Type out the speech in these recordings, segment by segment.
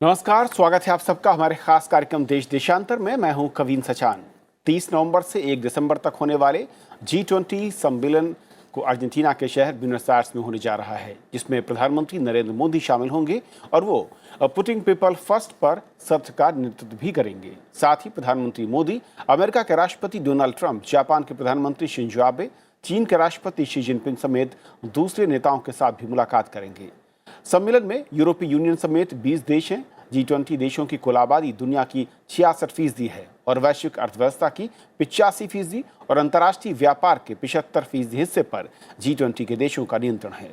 नमस्कार, स्वागत है आप सबका हमारे खास कार्यक्रम देश देशांतर में। मैं हूं कवीन सचान। 30 नवंबर से 1 दिसंबर तक होने वाले G20 सम्मेलन को अर्जेंटीना के शहर ब्यूनस आयर्स में होने जा रहा है, जिसमें प्रधानमंत्री नरेंद्र मोदी शामिल होंगे और वो पुटिंग पीपल फर्स्ट पर सत्र का नेतृत्व भी करेंगे। साथ ही प्रधानमंत्री मोदी अमेरिका के राष्ट्रपति डोनाल्ड ट्रंप, जापान के प्रधानमंत्री शिंजो आबे, चीन के राष्ट्रपति शी जिनपिंग समेत दूसरे नेताओं के साथ भी मुलाकात करेंगे। सम्मेलन में यूरोपीय यूनियन समेत 20 देश हैं। G20 देशों की कुल आबादी दुनिया की 66% है और वैश्विक अर्थव्यवस्था की 85% और अंतर्राष्ट्रीय व्यापार के 75% हिस्से पर G20 के देशों का नियंत्रण है।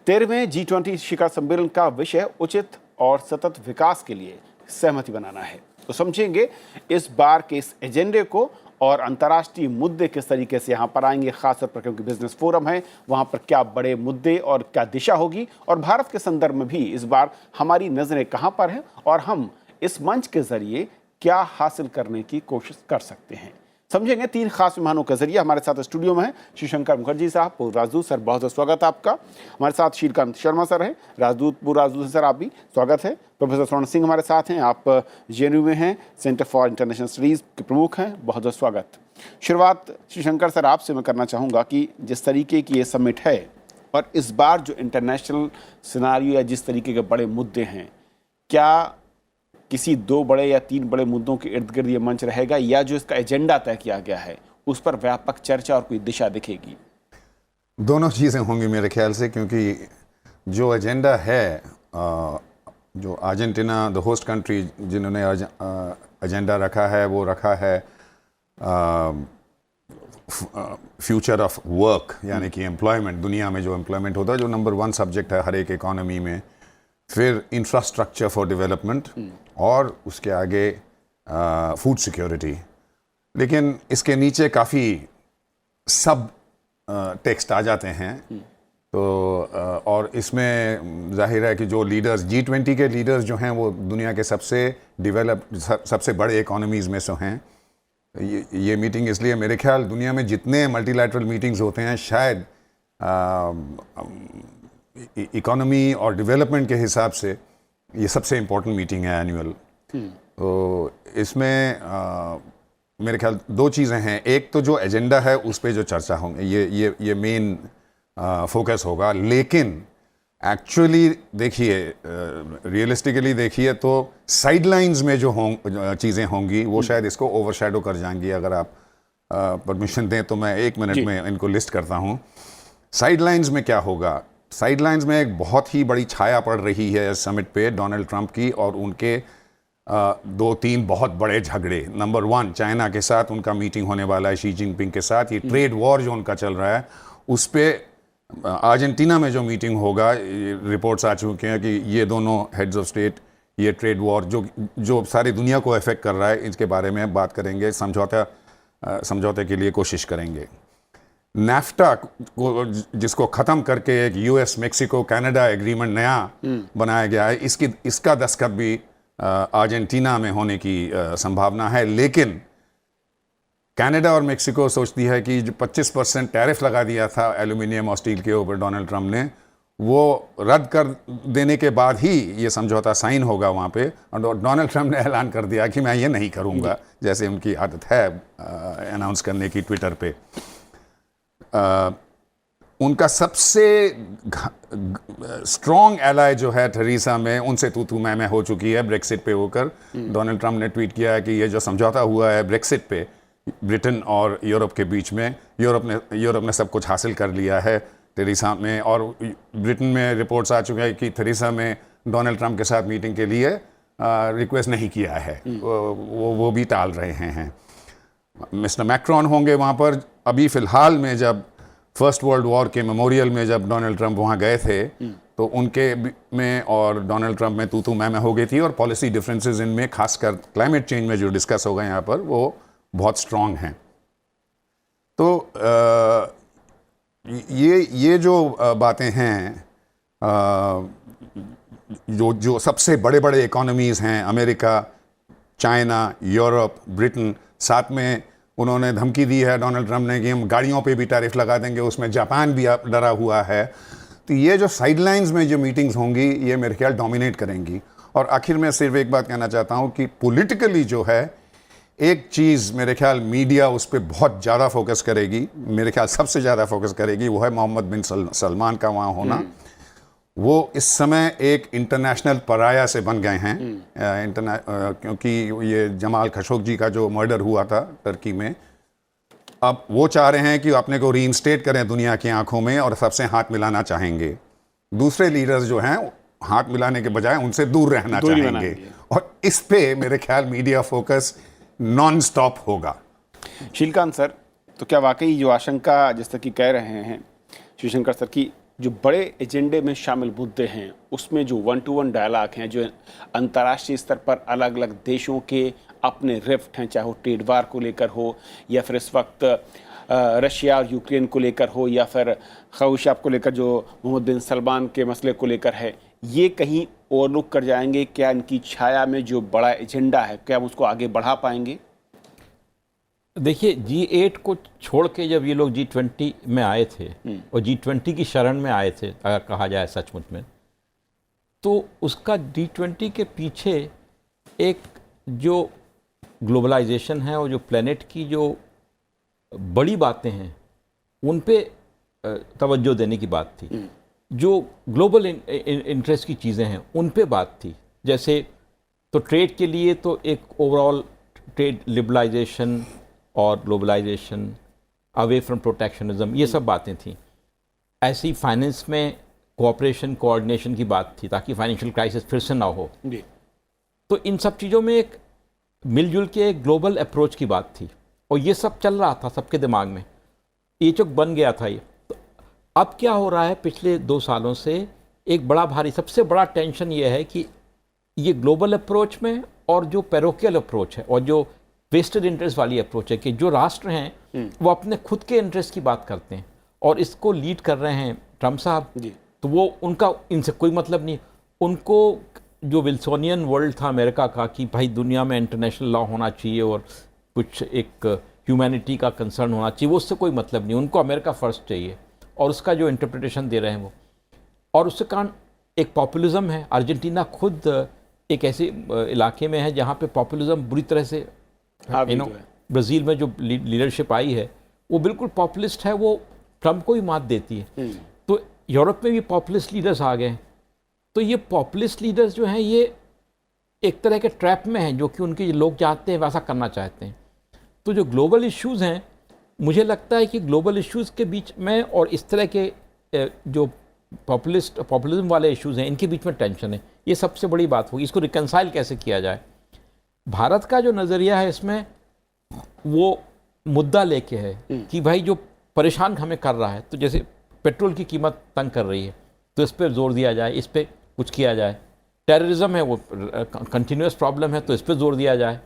13वें G20 शिखर सम्मेलन का विषय उचित और सतत विकास के लिए सहमति बनाना है। तो समझेंगे इस बार के इस एजेंडे को और अंतर्राष्ट्रीय मुद्दे किस तरीके से यहाँ पर आएंगे, खासतौर पर क्योंकि बिजनेस फोरम है, वहाँ पर क्या बड़े मुद्दे और क्या दिशा होगी, और भारत के संदर्भ में भी इस बार हमारी नज़रें कहाँ पर हैं और हम इस मंच के जरिए क्या हासिल करने की कोशिश कर सकते हैं। समझेंगे 3 खास मेहमानों के जरिए। हमारे साथ स्टूडियो में है शिवशंकर मुखर्जी साहब, पूर्व राजदूत। सर, बहुत बहुत स्वागत है आपका। हमारे साथ शीलकांत शर्मा सर हैं, राजदूत, पूर्व राजदूत। सर, आप भी स्वागत है। प्रोफेसर स्वर्ण सिंह हमारे साथ हैं, आप JNU में हैं, सेंटर फॉर इंटरनेशनल स्टडीज़ के प्रमुख हैं। बहुत बहुत स्वागत। शुरुआत शिवशंकर सर आपसे मैं करना चाहूँगा कि जिस तरीके की ये समिट है और इस बार जो इंटरनेशनल सिनारियो या जिस तरीके के बड़े मुद्दे हैं, क्या किसी 2 बड़े या 3 बड़े मुद्दों के इर्द गिर्द ये मंच रहेगा, या जो इसका एजेंडा तय किया गया है उस पर व्यापक चर्चा और कोई दिशा दिखेगी? दोनों चीज़ें होंगी मेरे ख्याल से, क्योंकि जो एजेंडा है, जो अर्जेंटीना द होस्ट कंट्री जिन्होंने एजेंडा रखा है, वो रखा है फ्यूचर ऑफ वर्क, यानी कि एम्प्लॉयमेंट। दुनिया में जो एम्प्लॉयमेंट होता है, जो नंबर 1 सब्जेक्ट है हर एक इकोनॉमी में। फिर इंफ्रास्ट्रक्चर फॉर डेवलपमेंट और उसके आगे फूड सिक्योरिटी। लेकिन इसके नीचे काफ़ी सब टेक्स्ट आ जाते हैं। तो और इसमें जाहिर है कि जो लीडर्स, G20 के लीडर्स जो हैं, वो दुनिया के सबसे बड़े इकोनॉमीज़ में से हैं। ये मीटिंग इसलिए, मेरे ख्याल दुनिया में जितने मल्टीलैटरल मीटिंग्स होते हैं, शायद इकोनॉमी और डेवलपमेंट के हिसाब से ये सबसे इम्पोर्टेंट मीटिंग है एनुअल। तो इसमें मेरे ख्याल 2 चीज़ें हैं। एक तो जो एजेंडा है उस पे जो चर्चा होंगे, ये मेन फोकस होगा। लेकिन एक्चुअली देखिए, रियलिस्टिकली देखिए तो साइडलाइंस में जो चीज़ें होंगी वो शायद इसको ओवरशैडो कर जाएंगी। अगर आप परमिशन दें तो मैं 1 मिनट में इनको लिस्ट करता हूँ। साइडलाइंस में क्या होगा? साइडलाइंस में एक बहुत ही बड़ी छाया पड़ रही है समिट पे डोनाल्ड ट्रंप की, और उनके 2-3 बहुत बड़े झगड़े। नंबर 1, चाइना के साथ उनका मीटिंग होने वाला है, शी जिनपिंग के साथ। ये ट्रेड वॉर जो उनका चल रहा है, उस पर अर्जेंटीना में जो मीटिंग होगा, रिपोर्ट्स आ चुके हैं कि ये दोनों हेड्स ऑफ स्टेट ये ट्रेड वॉर जो सारी दुनिया को अफेक्ट कर रहा है, इसके बारे में बात करेंगे, समझौते के लिए कोशिश करेंगे। नाफ्टा को, जिसको ख़त्म करके एक US मेक्सिको कनाडा एग्रीमेंट नया बनाया गया है, इसका दस्तखत भी अर्जेंटीना में होने की संभावना है। लेकिन कनाडा और मेक्सिको सोचती है कि जो 25% टैरिफ लगा दिया था एल्यूमिनियम और स्टील के ऊपर डोनाल्ड ट्रंप ने, वो रद्द कर देने के बाद ही ये समझौता साइन होगा वहाँ पे। और डोनाल्ड ट्रंप ने ऐलान कर दिया कि मैं ये नहीं करूँगा, जैसे उनकी आदत है अनाउंस करने की ट्विटर पे। उनका सबसे स्ट्रॉन्ग एलाय जो है थेरेसा मे, उनसे तू मैं हो चुकी है ब्रेक्सिट पे होकर। डोनाल्ड ट्रंप ने ट्वीट किया है कि ये जो समझौता हुआ है ब्रेक्सिट पे, ब्रिटेन और यूरोप के बीच में, यूरोप ने सब कुछ हासिल कर लिया है थेरेसा में। और ब्रिटेन में रिपोर्ट्स आ चुके हैं कि थेरेसा में डोनाल्ड ट्रंप के साथ मीटिंग के लिए रिक्वेस्ट नहीं किया है, वो भी टाल रहे हैं। मिस्टर मैक्रोन होंगे वहाँ पर। अभी फ़िलहाल में जब फर्स्ट वर्ल्ड वॉर के मेमोरियल में जब डोनाल्ड ट्रंप वहाँ गए थे, तो उनके में और डोनाल्ड ट्रंप में तू मैं हो गई थी। और पॉलिसी डिफरेंसेस इनमें, खासकर क्लाइमेट चेंज में जो डिस्कस होगा यहाँ पर, वो बहुत स्ट्रॉन्ग हैं। तो ये जो बातें हैं, जो सबसे बड़े बड़े इकोनॉमीज़ हैं, अमेरिका, चाइना, यूरोप, ब्रिटेन, साथ में उन्होंने धमकी दी है डोनाल्ड ट्रंप ने कि हम गाड़ियों पे भी टैरिफ लगा देंगे, उसमें जापान भी डरा हुआ है। तो ये जो साइडलाइंस में जो मीटिंग्स होंगी, ये मेरे ख्याल डोमिनेट करेंगी। और आखिर में सिर्फ एक बात कहना चाहता हूं कि पॉलिटिकली जो है, एक चीज़ मेरे ख्याल मीडिया उस पर बहुत ज़्यादा फोकस करेगी, मेरे ख्याल सबसे ज़्यादा फोकस करेगी, वो है मोहम्मद बिन सलमान का वहाँ होना। वो इस समय एक इंटरनेशनल पराया से बन गए हैं, क्योंकि ये जमाल खशोगी का जो मर्डर हुआ था टर्की में, अब वो चाह रहे हैं कि अपने को रीइंस्टेट करें दुनिया की आंखों में और सबसे हाथ मिलाना चाहेंगे। दूसरे लीडर्स जो हैं हाथ मिलाने के बजाय उनसे दूर रहना चाहेंगे, और इस पे मेरे ख्याल मीडिया फोकस नॉन स्टॉप होगा। शीलकांत सर, तो क्या वाकई जो आशंका जैसे कि कह रहे हैं शिवशंकर सर की, जो बड़े एजेंडे में शामिल मुद्दे हैं उसमें जो 1-to-1 डायलॉग हैं, जो अंतर्राष्ट्रीय स्तर पर अलग अलग देशों के अपने रिफ्ट हैं, चाहे वो ट्रेड वार को लेकर हो या फिर इस वक्त रशिया और यूक्रेन को लेकर हो या फिर खौशाब को लेकर जो मोहम्मद बिन सलमान के मसले को लेकर है, ये कहीं ओवरलुक कर जाएंगे? क्या इनकी छाया में जो बड़ा एजेंडा है क्या हम उसको आगे बढ़ा पाएंगे? देखिए, G8 को छोड़ के जब ये लोग G20 में आए थे और G20 की शरण में आए थे, अगर कहा जाए सचमुच में, तो उसका G20 के पीछे एक जो ग्लोबलाइजेशन है और जो प्लेनेट की जो बड़ी बातें हैं उन पे तवज्जो देने की बात थी। जो ग्लोबल इंटरेस्ट की चीज़ें हैं उन पे बात थी। जैसे तो ट्रेड के लिए तो एक ओवरऑल ट्रेड लिबरलाइजेशन और ग्लोबलाइजेशन, अवे फ्रॉम प्रोटेक्शनिज्म, ये सब बातें थी। ऐसी फाइनेंस में कोऑपरेशन कोऑर्डिनेशन की बात थी ताकि फाइनेंशियल क्राइसिस फिर से ना हो। तो इन सब चीज़ों में एक मिलजुल के एक ग्लोबल अप्रोच की बात थी और ये सब चल रहा था सबके दिमाग में, ये चुक बन गया था ये। तो अब क्या हो रहा है, पिछले 2 सालों से एक बड़ा भारी, सबसे बड़ा टेंशन ये है कि ये ग्लोबल अप्रोच में और जो पैरोकियल अप्रोच है और जो वेस्टेड इंटरेस्ट वाली अप्रोच है कि जो राष्ट्र हैं वो अपने खुद के इंटरेस्ट की बात करते हैं और इसको लीड कर रहे हैं ट्रम्प साहब। तो वो उनका इनसे कोई मतलब नहीं, उनको जो विल्सोनियन वर्ल्ड था अमेरिका का कि भाई दुनिया में इंटरनेशनल लॉ होना चाहिए और कुछ एक ह्यूमैनिटी का कंसर्न होना चाहिए, वो उससे कोई मतलब नहीं, उनको अमेरिका फर्स्ट चाहिए और उसका जो इंटरप्रिटेशन दे रहे हैं वो। और उसके कारण एक पॉपुलिज्म है। अर्जेंटीना खुद एक ऐसे इलाके में है जहाँ पे पॉपुलिज्म बुरी तरह से, ब्राज़ील में जो लीडरशिप आई है वो बिल्कुल पॉपुलिस्ट है, वो ट्रम्प को ही मात देती है। तो यूरोप में भी पॉपुलिस्ट लीडर्स आ गए हैं। तो ये पॉपुलिस्ट लीडर्स जो हैं ये एक तरह के ट्रैप में हैं, जो कि उनके लोग चाहते हैं वैसा करना चाहते हैं। तो जो ग्लोबल इश्यूज़ हैं, मुझे लगता है कि ग्लोबल इश्यूज़ के बीच में और इस तरह के जो पॉपुलिज्म वाले इश्यूज़ हैं इनके बीच में टेंशन है। ये सबसे बड़ी बात होगी, इसको रिकंसाइल कैसे किया जाए। भारत का जो नज़रिया है इसमें वो मुद्दा लेके है कि भाई जो परेशान हमें कर रहा है, तो जैसे पेट्रोल की कीमत तंग कर रही है तो इस पर जोर दिया जाए, इस पर कुछ किया जाए। टेररिज्म है वो कंटिन्यूस प्रॉब्लम है तो इस पर जोर दिया जाए।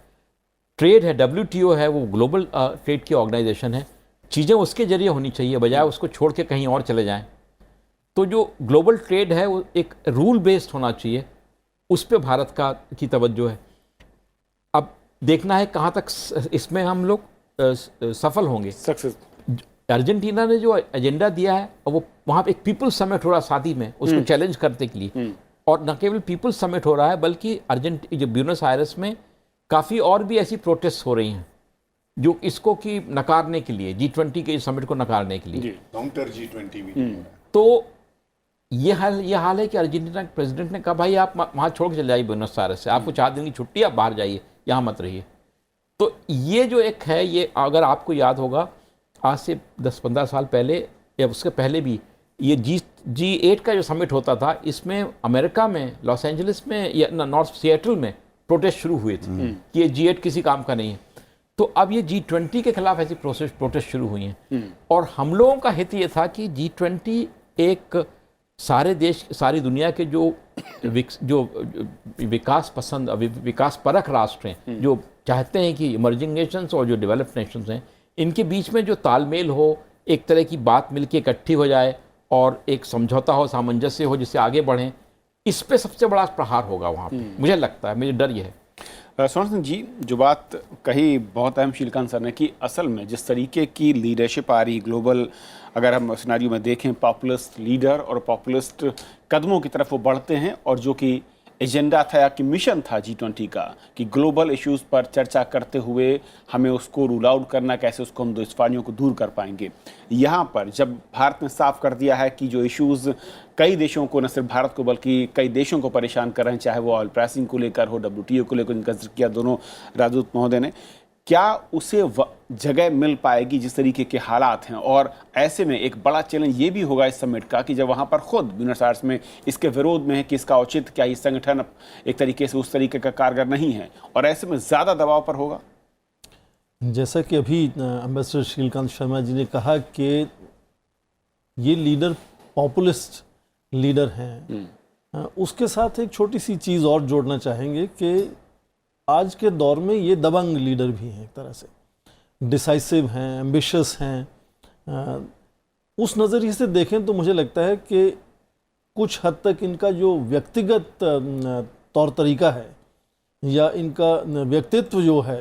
ट्रेड है, WTO है, वो ग्लोबल ट्रेड की ऑर्गेनाइजेशन है, चीज़ें उसके जरिए होनी चाहिए बजाय उसको छोड़ के कहीं और चले जाएं। तो जो ग्लोबल ट्रेड है वो एक रूल बेस्ड होना चाहिए, उस पर भारत की तवज्जो है। अब देखना है कहाँ तक इसमें हम लोग सफल होंगे। सक्सेस अर्जेंटीना ने जो एजेंडा दिया है वो वहाँ पे एक पीपल्स समिट हो रहा है शादी में, उसको चैलेंज करने के लिए। और न केवल पीपल्स समिट हो रहा है बल्कि जो ब्यूनस आयर्स में काफ़ी और भी ऐसी प्रोटेस्ट हो रही हैं जो इसको की नकारने के लिए, G20 के समिट को नकारने के लिए। काउंटर G20 भी। तो ये हाल है कि अर्जेंटीना के प्रेसिडेंट ने कहा भाई आप वहाँ छोड़ के चले जाइए ब्यूनस आयर्स से, आपको 4 दिन की छुट्टी, आप बाहर जाइए, यहाँ मत रहिए। तो ये जो एक है, ये अगर आपको याद होगा आज से 10-15 साल पहले या उसके पहले भी ये G8 का जो समिट होता था, इसमें अमेरिका में लॉस एंजलिस में या नॉर्थ सिएटल में प्रोटेस्ट शुरू हुए थे कि ये G8 किसी काम का नहीं है। तो अब ये G20 के खिलाफ ऐसी प्रोटेस्ट शुरू हुई हैं। और हम लोगों का हित ये था कि G20 एक सारे देश, सारी दुनिया के जो विकास पसंद, विकास परख राष्ट्र हैं, जो चाहते हैं कि इमर्जिंग नेशंस और जो डेवलप्ड नेशंस हैं, इनके बीच में जो तालमेल हो, एक तरह की बात मिलके इकट्ठी हो जाए और एक समझौता हो, सामंजस्य हो, जिससे आगे बढ़ें, इस पे सबसे बड़ा प्रहार होगा वहाँ पे, मुझे लगता है, मुझे डर ये है। स्वर्ण सिंह जी, जो बात कही बहुत अहम शीलकांत सर ने कि असल में जिस तरीके की लीडरशिप आ रही ग्लोबल, अगर हम सिनेरियो में देखें, पॉपुलिस्ट लीडर और पॉपुलिस्ट कदमों की तरफ वो बढ़ते हैं और जो कि एजेंडा था या कि मिशन था G20 का कि ग्लोबल इश्यूज पर चर्चा करते हुए हमें उसको रूल आउट करना, कैसे उसको हम दुश्वारियों को दूर कर पाएंगे। यहाँ पर जब भारत ने साफ कर दिया है कि जो इश्यूज कई देशों को, न सिर्फ भारत को बल्कि कई देशों को परेशान कर रहे हैं, चाहे वो ऑयल प्राइसिंग को लेकर हो, WTO को लेकर जिनका जिक्र किया दोनों राजदूत महोदय ने, क्या उसे जगह मिल पाएगी जिस तरीके के हालात हैं? और ऐसे में एक बड़ा चैलेंज ये भी होगा इस समिट का कि जब वहाँ पर खुद ब्यूनस आयर्स में इसके विरोध में है कि इसका औचित्य क्या, ये संगठन एक तरीके से उस तरीके का कारगर नहीं है, और ऐसे में ज़्यादा दबाव पर होगा। जैसा कि अभी एम्बेसडर श्रीकांत शर्मा जी ने कहा कि ये लीडर पॉपुलिस्ट लीडर हैं, उसके साथ एक छोटी सी चीज़ और जोड़ना चाहेंगे कि आज के दौर में ये दबंग लीडर भी हैं, एक तरह से डिसाइसिव हैं, एम्बिशियस हैं। उस नज़रिए से देखें तो मुझे लगता है कि कुछ हद तक इनका जो व्यक्तिगत तौर तरीका है या इनका व्यक्तित्व जो है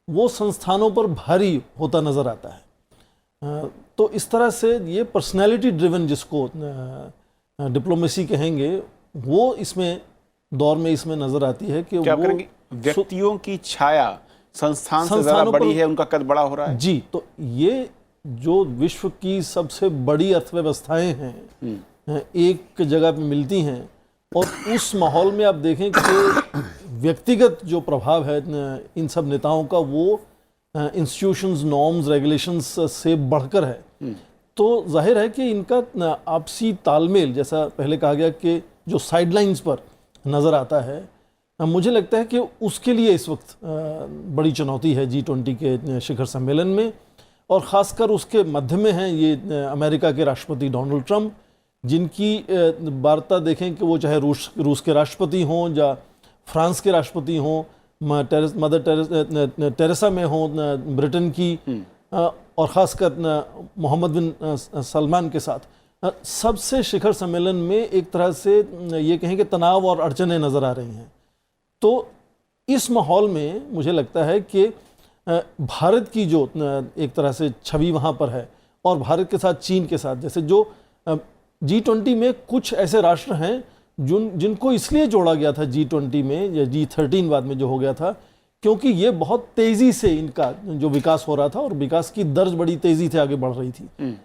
वो संस्थानों पर भारी होता नज़र आता है। तो इस तरह से ये पर्सनैलिटी ड्रिवन जिसको डिप्लोमेसी कहेंगे वो इसमें दौर में इसमें नज़र आती है कि क्या वो करेंगे, व्यक्तियों की छाया संस्थान से ज़्यादा बड़ी है, उनका कद बड़ा हो रहा है। जी, तो ये जो विश्व की सबसे बड़ी अर्थव्यवस्थाएं हैं एक जगह पे मिलती हैं, और उस माहौल में आप देखें कि व्यक्तिगत जो प्रभाव है इन सब नेताओं का वो इंस्टीट्यूशंस, नॉर्म्स, रेगुलेशंस से बढ़कर है। तो जाहिर है कि इनका आपसी तालमेल, जैसा पहले कहा गया कि जो साइडलाइंस पर नज़र आता है, मुझे लगता है कि उसके लिए इस वक्त बड़ी चुनौती है G20 के शिखर सम्मेलन में, और ख़ासकर उसके मध्य में हैं ये अमेरिका के राष्ट्रपति डोनाल्ड ट्रंप, जिनकी वार्ता देखें कि वो चाहे रूस के राष्ट्रपति हों या फ्रांस के राष्ट्रपति हों, मदर टेरेसा में हों ब्रिटेन की, और ख़ासकर मोहम्मद बिन सलमान के साथ, सबसे शिखर सम्मेलन में एक तरह से ये कहें कि तनाव और अड़चनें नज़र आ रही हैं। तो इस माहौल में मुझे लगता है कि भारत की जो एक तरह से छवि वहाँ पर है, और भारत के साथ चीन के साथ, जैसे जो G20 में कुछ ऐसे राष्ट्र हैं जिनको इसलिए जोड़ा गया था G20 में, या G13 बाद में जो हो गया था, क्योंकि ये बहुत तेज़ी से इनका जो विकास हो रहा था और विकास की दर बड़ी तेज़ी से आगे बढ़ रही थी।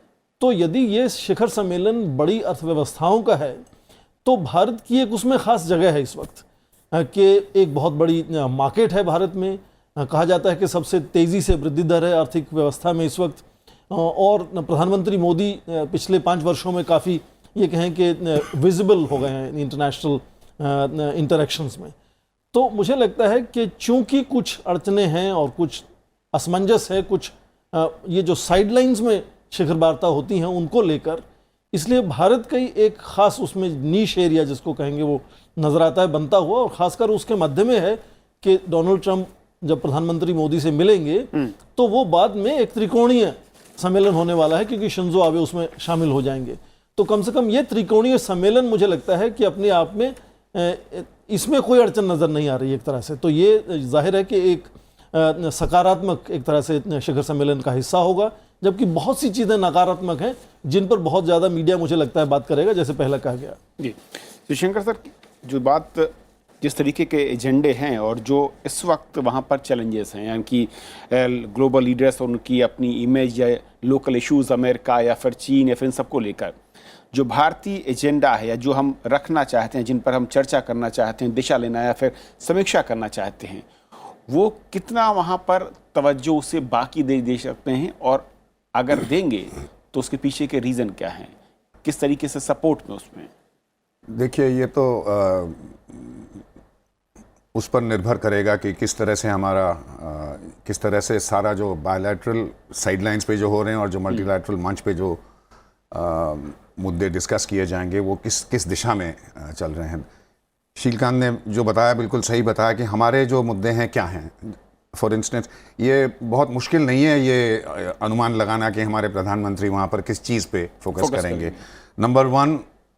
तो यदि ये शिखर सम्मेलन बड़ी अर्थव्यवस्थाओं का है तो भारत की एक उसमें ख़ास जगह है इस वक्त, कि एक बहुत बड़ी मार्केट है भारत में, कहा जाता है कि सबसे तेज़ी से वृद्धि दर है आर्थिक व्यवस्था में इस वक्त, और प्रधानमंत्री मोदी पिछले 5 वर्षों में काफ़ी ये कहें कि विजिबल हो गए हैं इंटरनेशनल इंटरेक्शंस में। तो मुझे लगता है कि चूंकि कुछ अड़चने हैं और कुछ असमंजस है, कुछ ये जो साइडलाइंस में शिखर वार्ता होती हैं उनको लेकर, इसलिए भारत का ही एक ख़ास उसमें नीश एरिया जिसको कहेंगे वो नज़र आता है बनता हुआ, और ख़ासकर उसके मध्य में है कि डोनाल्ड ट्रंप जब प्रधानमंत्री मोदी से मिलेंगे तो वो बाद में एक त्रिकोणीय सम्मेलन होने वाला है, क्योंकि शिंजो आबे उसमें शामिल हो जाएंगे। तो कम से कम ये त्रिकोणीय सम्मेलन मुझे लगता है कि अपने आप में इसमें कोई अड़चन नज़र नहीं आ रही एक तरह से। तो ये जाहिर है कि एक सकारात्मक एक तरह से शिखर सम्मेलन का हिस्सा होगा, जबकि बहुत सी चीज़ें नकारात्मक हैं जिन पर बहुत ज़्यादा मीडिया मुझे लगता है बात करेगा, जैसे पहले कहा गया। जी शिवशंकर सर, जो बात जिस तरीके के एजेंडे हैं और जो इस वक्त वहाँ पर चैलेंजेस हैं, यानी कि ग्लोबल लीडर्स और उनकी अपनी इमेज या लोकल इश्यूज़ अमेरिका या फिर चीन या फिर इन सबको लेकर जो भारतीय एजेंडा है या जो हम रखना चाहते हैं, जिन पर हम चर्चा करना चाहते हैं, दिशा लेना या फिर समीक्षा करना चाहते हैं, वो कितना वहाँ पर तवज्जो उसे बाकी दे सकते हैं, और अगर देंगे तो उसके पीछे के रीज़न क्या हैं, किस तरीके से सपोर्ट में उसमें? देखिए, ये तो उस पर निर्भर करेगा कि किस तरह से हमारा किस तरह से सारा जो बायलैटरल साइडलाइंस पे जो हो रहे हैं और जो मल्टीलैटरल मंच पे जो मुद्दे डिस्कस किए जाएंगे वो किस दिशा में चल रहे हैं। शीलकांत ने जो बताया बिल्कुल सही बताया कि हमारे जो मुद्दे हैं क्या हैं। फॉर इंस्टेंस, ये बहुत मुश्किल नहीं है ये अनुमान लगाना कि हमारे प्रधानमंत्री वहाँ पर किस चीज़ पे फोकस करेंगे। नंबर 1,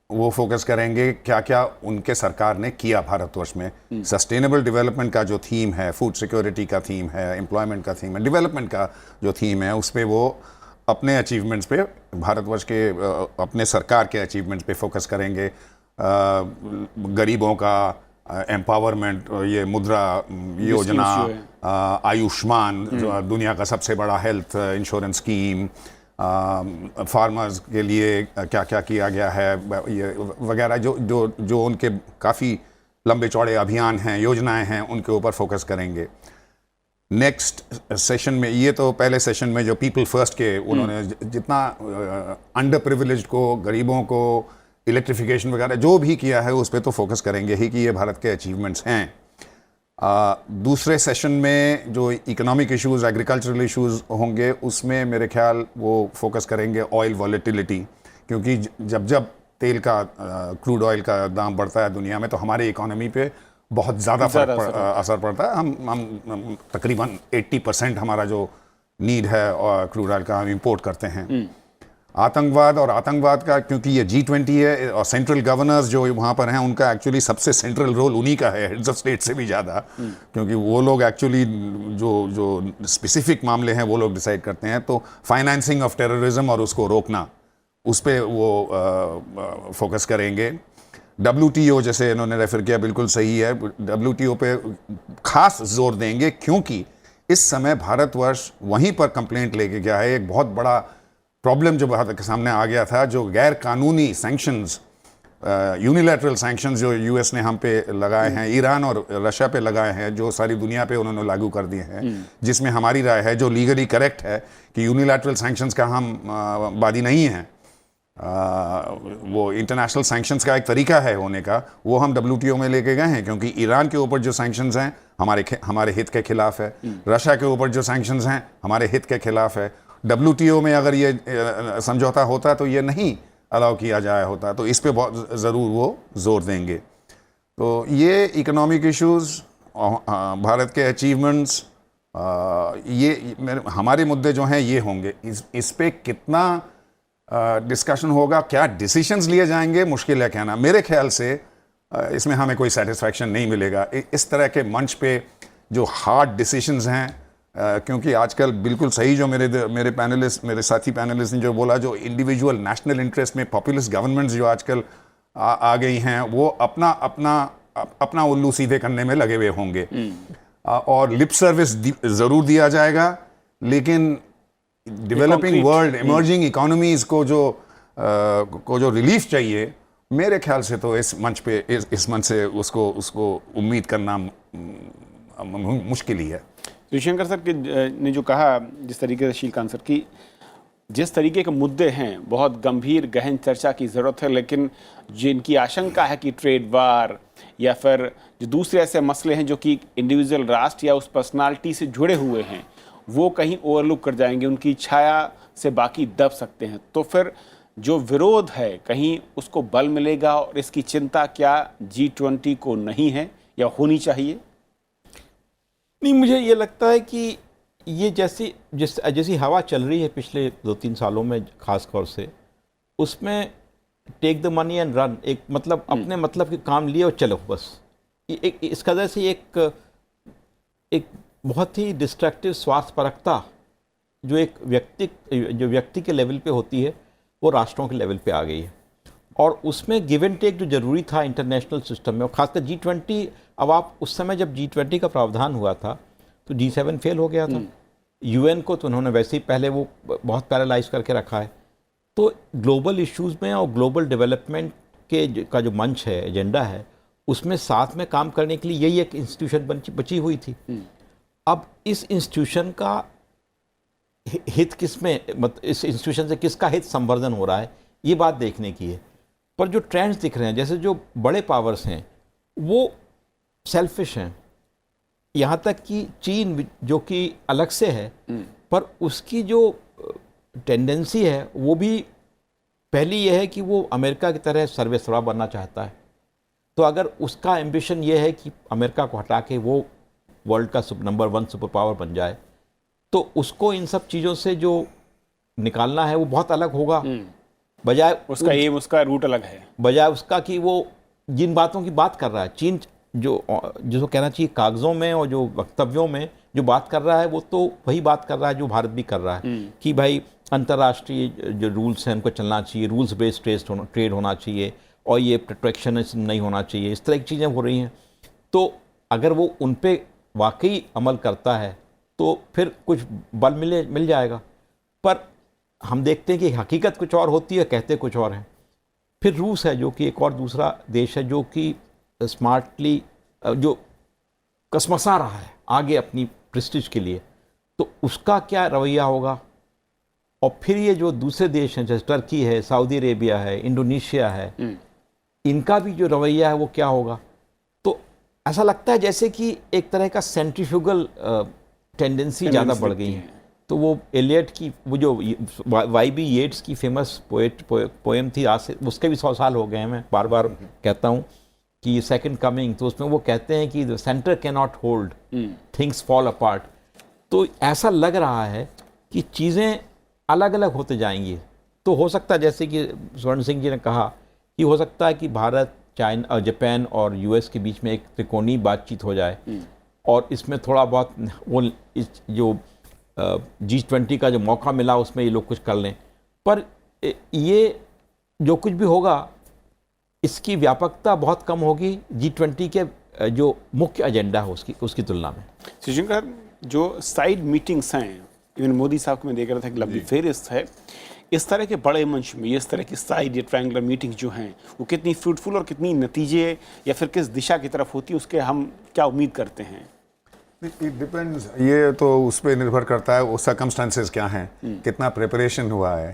वो फोकस करेंगे क्या क्या उनके सरकार ने किया भारतवर्ष में। सस्टेनेबल डेवलपमेंट का जो थीम है, फूड सिक्योरिटी का थीम है, एम्प्लॉयमेंट का थीम है, डेवलपमेंट का जो थीम है, उस पर वो अपने अचीवमेंट्स पे, भारतवर्ष के अपने सरकार के अचीवमेंट्स पे फोकस करेंगे। गरीबों का, एम्पावरमेंट, ये मुद्रा योजना, जो है। आयुष्मान जो दुनिया का सबसे बड़ा हेल्थ इंश्योरेंस स्कीम, फार्मर्स के लिए क्या क्या किया गया है, ये वगैरह जो जो जो उनके काफ़ी लंबे चौड़े अभियान हैं, योजनाएं हैं, उनके ऊपर फोकस करेंगे। नेक्स्ट सेशन में, ये तो पहले सेशन में जो पीपल फर्स्ट के उन्होंने जितना अंडर प्रिविलेज्ड को, गरीबों को, इलेक्ट्रिफिकेशन वगैरह जो भी किया है उस पर तो फोकस करेंगे ही कि ये भारत के अचीवमेंट्स हैं। दूसरे सेशन में जो इकोनॉमिक इश्यूज, एग्रीकल्चरल इश्यूज होंगे, उसमें मेरे ख्याल वो फोकस करेंगे ऑयल वॉलेटिलिटी, क्योंकि जब जब तेल का, क्रूड ऑयल का दाम बढ़ता है दुनिया में, तो हमारी इकोनॉमी पे बहुत ज़्यादा असर पड़ता है। हम तकरीबन 80% हमारा जो नीड है क्रूड ऑयल का हम इंपोर्ट करते हैं। आतंकवाद का, क्योंकि ये G20 है और सेंट्रल गवर्नर्स जो वहाँ पर हैं, उनका एक्चुअली सबसे सेंट्रल रोल उन्हीं का है, हेड्स ऑफ स्टेट से भी ज़्यादा, क्योंकि वो लोग एक्चुअली जो स्पेसिफिक मामले हैं वो लोग डिसाइड करते हैं। तो फाइनेंसिंग ऑफ टेररिज्म और उसको रोकना, उस पर वो फोकस करेंगे। WTO जैसे इन्होंने रेफर किया, बिल्कुल सही है, WTO पे खास जोर देंगे, क्योंकि इस समय भारतवर्ष वहीं पर कंप्लेंट लेके गया है। एक बहुत बड़ा प्रॉब्लम जो भारत के सामने आ गया था, जो गैर कानूनी सैंक्शंस, यूनिलैटरल सैंक्शंस जो US ने हम पे लगाए हैं, ईरान और रशिया पे लगाए हैं, जो सारी दुनिया पे उन्होंने लागू कर दिए हैं, जिसमें हमारी राय है, जो लीगली करेक्ट है, कि यूनिलैटरल सैंक्शंस का हम बादी नहीं हैं। वो इंटरनेशनल सैंक्शंस का एक तरीका है होने का, वो हम WTO में लेके गए हैं, क्योंकि ईरान के ऊपर जो सैंक्शंस हैं हमारे हित के खिलाफ है, रशिया के ऊपर जो सैंक्शंस हैं हमारे हित के खिलाफ है। WTO में अगर ये समझौता होता तो ये नहीं अलाउ किया जाया होता, तो इस पे बहुत ज़रूर वो जोर देंगे। तो ये इकोनॉमिक इश्यूज़, भारत के अचीवमेंट्स, ये हमारे मुद्दे जो हैं ये होंगे। इस पे कितना डिस्कशन होगा, क्या डिसीशंस लिए जाएंगे, मुश्किल है कहना। मेरे ख्याल से इसमें हमें कोई सेटिस्फैक्शन नहीं मिलेगा इस तरह के मंच पे जो हार्ड डिसीशंस हैं, क्योंकि आजकल बिल्कुल सही जो मेरे साथी पैनलिस्ट ने जो बोला, जो इंडिविजुअल नेशनल इंटरेस्ट में पॉपुलिस्ट गवर्नमेंट्स जो आजकल आ गई हैं, वो अपना उल्लू सीधे करने में लगे हुए होंगे, और लिप सर्विस ज़रूर दिया जाएगा, लेकिन डेवलपिंग वर्ल्ड, इमर्जिंग इकोनॉमीज को जो रिलीफ चाहिए, मेरे ख्याल से तो इस मंच पे, इस मंच से उसको उम्मीद करना मुश्किल ही है। रविशंकर सर ने जो कहा, जिस तरीके से श्रीकांत सर की, जिस तरीके के मुद्दे हैं, बहुत गंभीर गहन चर्चा की ज़रूरत है, लेकिन जिनकी आशंका है कि ट्रेड वार या फिर जो दूसरे ऐसे मसले हैं जो कि इंडिविजुअल राष्ट्र या उस पर्सनालिटी से जुड़े हुए हैं, वो कहीं ओवरलुक कर जाएंगे, उनकी छाया से बाकी दब सकते हैं। तो फिर जो विरोध है, कहीं उसको बल मिलेगा, और इसकी चिंता क्या G20 को नहीं है या होनी चाहिए? नहीं, मुझे ये लगता है कि ये जैसी हवा चल रही है पिछले 2-3 सालों में खास तौर से, उसमें take the money and run, एक मतलब अपने मतलब के काम लिए और चलो बस, इस कदर से एक बहुत ही डिस्ट्रैक्टिव स्वार्थपरकता जो व्यक्ति के लेवल पे होती है, वो राष्ट्रों के लेवल पे आ गई है। और उसमें गिव एंड टेक जो ज़रूरी था इंटरनेशनल सिस्टम में, और खासकर G20, अब आप उस समय जब G20 का प्रावधान हुआ था तो G7 फेल हो गया था। UN को तो उन्होंने वैसे ही पहले वो बहुत पैरालाइज करके रखा है। तो ग्लोबल इश्यूज़ में और ग्लोबल डेवलपमेंट का जो मंच है, एजेंडा है, उसमें साथ में काम करने के लिए यही एक इंस्टीट्यूशन बची हुई थी। अब इस इंस्टीट्यूशन का हित किसमें, मतलब इस इंस्टीट्यूशन से किसका हित संवर्धन हो रहा है, ये बात देखने की है। पर जो ट्रेंड्स दिख रहे हैं, जैसे जो बड़े पावर्स हैं वो सेल्फिश हैं, यहाँ तक कि चीन जो कि अलग से है, पर उसकी जो टेंडेंसी है वो भी पहली ये है कि वो अमेरिका की तरह सर्वस्वा बनना चाहता है। तो अगर उसका एम्बिशन ये है कि अमेरिका को हटा के वो वर्ल्ड का नंबर 1 सुपर पावर बन जाए, तो उसको इन सब चीज़ों से जो निकालना है वो बहुत अलग होगा, बजाय उसका एम, उसका रूट अलग है, बजाय उसका कि वो जिन बातों की बात कर रहा है। चीन जो कहना चाहिए कागज़ों में और जो वक्तव्यों में जो बात कर रहा है, वो तो वही बात कर रहा है जो भारत भी कर रहा है, कि भाई अंतर्राष्ट्रीय जो रूल्स हैं उनको चलना चाहिए, रूल्स बेस्ड ट्रेड होना चाहिए, और ये प्रोटेक्शनिज्म नहीं होना चाहिए। इस तरह की चीज़ें हो रही हैं। तो अगर वो उन पे वाकई अमल करता है तो फिर कुछ बल मिल जाएगा। पर हम देखते हैं कि हकीकत कुछ और होती है, कहते कुछ और हैं। फिर रूस है जो कि एक और दूसरा देश है जो कि स्मार्टली जो कसमसा रहा है आगे अपनी प्रेस्टीज के लिए, तो उसका क्या रवैया होगा। और फिर ये जो दूसरे देश हैं जैसे टर्की है, सऊदी अरेबिया है, इंडोनेशिया है, इनका भी जो रवैया है वो क्या होगा। तो ऐसा लगता है जैसे कि एक तरह का सेंट्रीफ्यूगल टेंडेंसी ज़्यादा बढ़ गई है। तो वो एलियट की वो जो वाई.बी. येट्स की फेमस पोएम थी, आज से उसके भी 100 साल हो गए हैं, मैं बार बार कहता हूँ कि सेकंड कमिंग, तो उसमें वो कहते हैं कि the centre can not hold, things fall apart. तो ऐसा लग रहा है कि चीज़ें अलग अलग होते जाएंगी। तो हो सकता है जैसे कि स्वर्ण सिंह जी ने कहा कि हो सकता है कि भारत, चाइना, जापान और यूएस के बीच में एक त्रिकोणीय बातचीत हो जाए और इसमें थोड़ा बहुत वो जो G20 का जो मौका मिला उसमें ये लोग कुछ कर लें। पर ये जो कुछ भी होगा इसकी व्यापकता बहुत कम होगी G20 के जो मुख्य एजेंडा है उसकी तुलना में। श्रीशंकर, जो साइड मीटिंग्स हैं, इवन मोदी साहब को मैं देख रहा था कि लंबी फेरिस्त है, इस तरह के बड़े मंच में इस तरह की साइड या ट्रायंगुलर मीटिंग जो हैं वो कितनी फ्रूटफुल और कितनी नतीजे या फिर किस दिशा की तरफ होती है, उसके हम क्या उम्मीद करते हैं? इट डिपेंड्स, ये तो उस पर निर्भर करता है वो सर्कमस्टांसेस क्या हैं, कितना प्रिपरेशन हुआ है,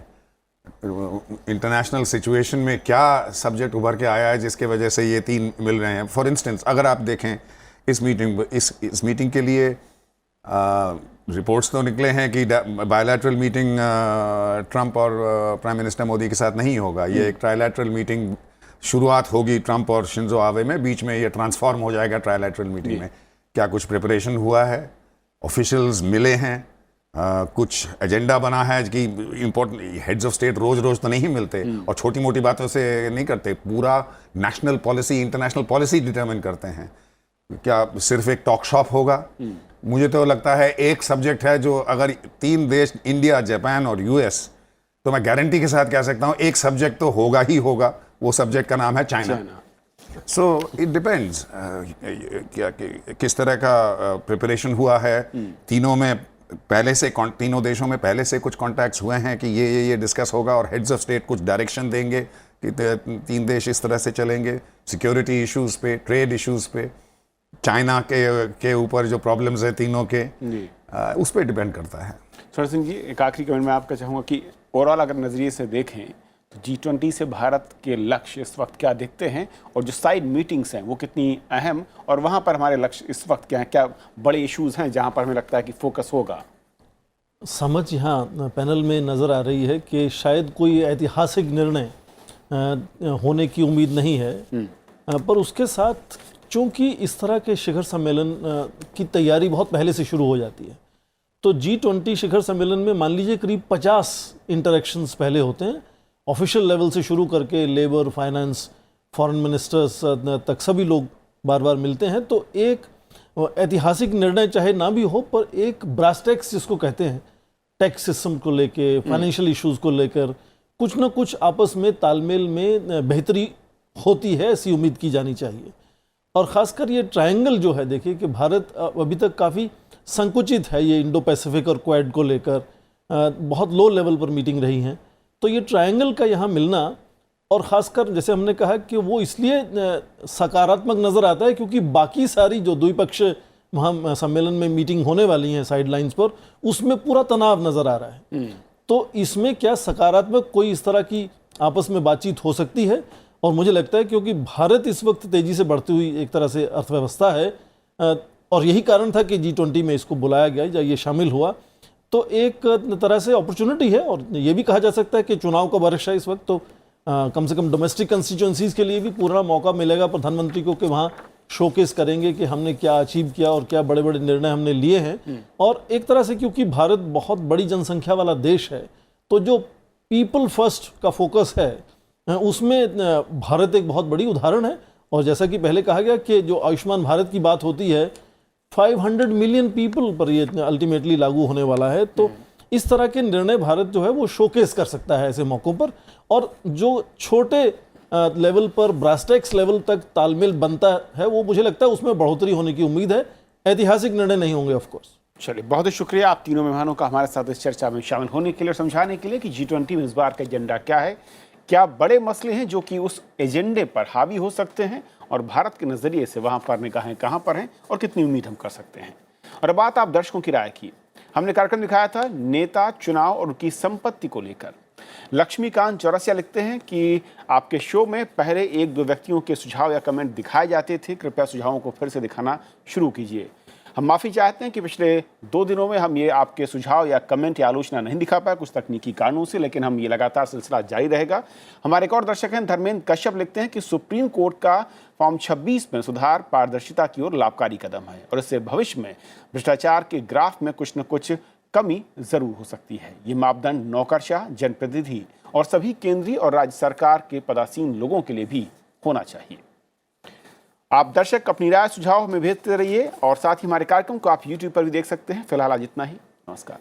इंटरनेशनल सिचुएशन में क्या सब्जेक्ट उभर के आया है जिसके वजह से ये तीन मिल रहे हैं। फॉर इंस्टेंस अगर आप देखें इस मीटिंग के लिए रिपोर्ट्स तो निकले हैं कि बायलैटरल मीटिंग ट्रंप और प्राइम मिनिस्टर मोदी के साथ नहीं होगा। ये एक ट्राइलैटरल मीटिंग शुरुआत होगी ट्रंप और शिंजो आबे में, बीच में ये ट्रांसफॉर्म हो जाएगा ट्राइलैटरल मीटिंग में। क्या कुछ प्रिपरेशन हुआ है, ऑफिशियल्स मिले हैं, कुछ एजेंडा बना है कि इम्पोर्टेंट हेड्स ऑफ स्टेट रोज रोज तो नहीं मिलते और छोटी मोटी बातों से नहीं करते, पूरा national policy, international policy determine करते हैं। क्या सिर्फ एक टॉक शॉप होगा? मुझे तो लगता है एक सब्जेक्ट है जो अगर तीन देश, इंडिया, जापान और यूएस, तो मैं गारंटी के साथ कह सकता हूँ एक सब्जेक्ट तो होगा ही होगा। वो सब्जेक्ट का नाम है चाइना। सो इट डिपेंड्स क्या किस तरह का प्रिपरेशन हुआ है। तीनों में पहले से, तीनों देशों में पहले से कुछ कॉन्टैक्ट्स हुए हैं कि ये डिस्कस होगा और हेड्स ऑफ स्टेट कुछ डायरेक्शन देंगे कि तीन देश इस तरह से चलेंगे। सिक्योरिटी इश्यूज पे, ट्रेड इश्यूज पे, चाइना के ऊपर जो प्रॉब्लम्स है तीनों के, उस पर डिपेंड करता है। स्वर्ण सिंह जी, एक आखिरी कमेंट मैं आपका चाहूँगा कि ओवरऑल अगर नज़रिए से देखें तो G20 से भारत के लक्ष्य इस वक्त क्या दिखते हैं और जो साइड मीटिंग्स हैं वो कितनी अहम, और वहाँ पर हमारे लक्ष्य इस वक्त क्या हैं, क्या बड़े इश्यूज़ हैं जहाँ पर हमें लगता है कि फोकस होगा? समझ यहाँ पैनल में नज़र आ रही है कि शायद कोई ऐतिहासिक निर्णय होने की उम्मीद नहीं है, पर उसके साथ चूंकि इस तरह के शिखर सम्मेलन की तैयारी बहुत पहले से शुरू हो जाती है, तो G20 शिखर सम्मेलन में मान लीजिए करीब 50 इंटरेक्शंस पहले होते हैं, ऑफिशियल लेवल से शुरू करके लेबर, फाइनेंस, फॉरेन मिनिस्टर्स तक सभी लोग बार बार मिलते हैं। तो एक ऐतिहासिक निर्णय चाहे ना भी हो, पर एक ब्रास टैक्स जिसको कहते हैं, टैक्स सिस्टम को लेके, फाइनेंशियल इश्यूज को लेकर कुछ ना कुछ आपस में तालमेल में बेहतरी होती है, ऐसी उम्मीद की जानी चाहिए। और ख़ासकर ये ट्रायंगल जो है, देखिए कि भारत अभी तक काफ़ी संकुचित है ये इंडो पैसिफिक और क्वाड को लेकर, बहुत लो लेवल पर मीटिंग रही हैं। तो ये ट्रायंगल का यहाँ मिलना, और ख़ासकर जैसे हमने कहा कि वो इसलिए सकारात्मक नज़र आता है क्योंकि बाकी सारी जो द्विपक्षीय वहाँ सम्मेलन में मीटिंग होने वाली हैं साइड लाइन्स पर, उसमें पूरा तनाव नज़र आ रहा है। तो इसमें क्या सकारात्मक कोई इस तरह की आपस में बातचीत हो सकती है। और मुझे लगता है क्योंकि भारत इस वक्त तेज़ी से बढ़ती हुई एक तरह से अर्थव्यवस्था है, और यही कारण था कि G20 में इसको बुलाया गया या ये शामिल हुआ, तो एक तरह से अपॉर्चुनिटी है। और ये भी कहा जा सकता है कि चुनाव का वर्ष है इस वक्त, तो कम से कम डोमेस्टिक कंस्टिट्यूंसीज के लिए भी पूरा मौका मिलेगा प्रधानमंत्री को कि वहाँ शोकेस करेंगे कि हमने क्या अचीव किया और क्या बड़े बड़े निर्णय हमने लिए हैं। और एक तरह से क्योंकि भारत बहुत बड़ी जनसंख्या वाला देश है, तो जो पीपल फर्स्ट का फोकस है उसमें भारत एक बहुत बड़ी उदाहरण है। और जैसा कि पहले कहा गया कि जो आयुष्मान भारत की बात होती है, 500 मिलियन पीपल पर ये अल्टीमेटली लागू होने वाला है। तो इस तरह के निर्णय भारत जो है वो शोकेस कर सकता है ऐसे मौक़ों पर। और जो छोटे लेवल पर ब्रास्टेक्स लेवल तक तालमेल बनता है, वो मुझे लगता है उसमें बढ़ोतरी होने की उम्मीद है। ऐतिहासिक निर्णय नहीं होंगे ऑफ कोर्स। चलिए, बहुत बहुत शुक्रिया आप तीनों मेहमानों का हमारे साथ इस चर्चा में शामिल होने के लिए और समझाने के लिए कि G20 में इस बार का एजेंडा क्या है, क्या बड़े मसले हैं जो कि उस एजेंडे पर हावी हो सकते हैं और भारत के नज़रिए से वहाँ पर निगाहें कहाँ पर हैं और कितनी उम्मीद हम कर सकते हैं। और बात आप दर्शकों की राय की। हमने कार्यक्रम दिखाया था नेता चुनाव और उनकी संपत्ति को लेकर। लक्ष्मीकांत चौरसिया लिखते हैं कि आपके शो में पहले एक दो व्यक्तियों के सुझाव या कमेंट दिखाए जाते थे, कृपया सुझावों को फिर से दिखाना शुरू कीजिए। हम माफ़ी चाहते हैं कि पिछले 2 दिनों में हम ये आपके सुझाव या कमेंट या आलोचना नहीं दिखा पाए कुछ तकनीकी कारणों से, लेकिन हम ये लगातार सिलसिला जारी रहेगा। हमारे एक और दर्शक हैं धर्मेंद्र कश्यप लिखते हैं कि सुप्रीम कोर्ट का फॉर्म 26 में सुधार पारदर्शिता की ओर लाभकारी कदम है और इससे भविष्य में भ्रष्टाचार के ग्राफ में कुछ न कुछ कमी जरूर हो सकती है। ये मापदंड नौकरशाह, जनप्रतिनिधि और सभी केंद्रीय और राज्य सरकार के पदासीन लोगों के लिए भी होना चाहिए। आप दर्शक अपनी राय सुझाव हमें भेजते रहिए और साथ ही हमारे कार्यक्रम को आप YouTube पर भी देख सकते हैं। फिलहाल आज इतना ही। नमस्कार।